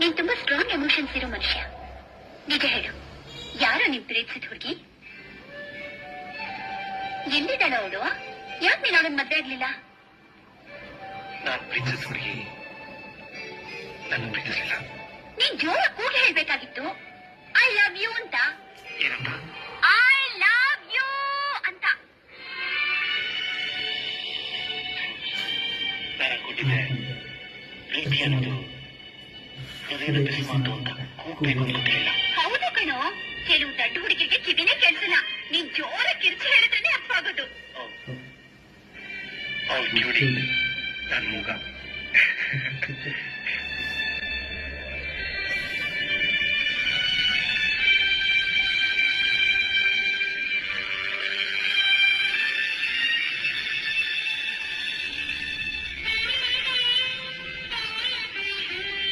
ನೀನ್ ತುಂಬಾ strong emotions ಇರೋ ಮನುಷ್ಯ. ನಿಜ ಹೇಳು, ಯಾರೋ ನೀನ್ ಪ್ರೀತಿಸಿದ ಹುಡುಗಿ? ಎಲ್ಲಿದ್ದಾಳ ಅವಳು? ಯಾಕೆ ನೀನ್ ಅವಳನ್ನ ಮದ್ವೆ ಆಗ್ಲಿಲ್ಲ? ನಾನು ಪ್ರೀತಿಸಿದ ಹುಡುಗಿ ನನ್ನ ಪ್ರೀತಿಸಲಿಲ್ಲ. ನೀನ್ ಜೋರ ಕೂಗಿ ಹೇಳ್ಬೇಕಾಗಿತ್ತು, ಐ ಲವ್ ಯು ಅಂತ. ಏನಂತ? ಐ ಲವ್ ಯು ಅಂತ. ನಾನು ಕೊಟ್ಟಿದ್ದೆ ಪ್ರೀತಿ ಅನ್ನೋದು ಹೃದಯದ ಬಿಸಿ ಮಾತು ಅಂತ ಕೂಗ್ಬೇಕು ಅಂತ ಗೊತ್ತಿಲ್ಲ. ಹೌದು ಕಣೋ, ಕೆಲವು ದಡ್ಡ ಹುಡುಗಿಗೆ ಕಿವಿನೇ ಕೆಲ್ಸಲ್ಲ. ನೀನ್ ಜೋರ ಕಿರ್ಚಿ ಹೇಳಿದ್ರೇನೆ ಅರ್ಥ ಆಗೋದು. ಅವ್ಳು ಕಿವಿಡಿ ನನ್ನ ಮೂಗ.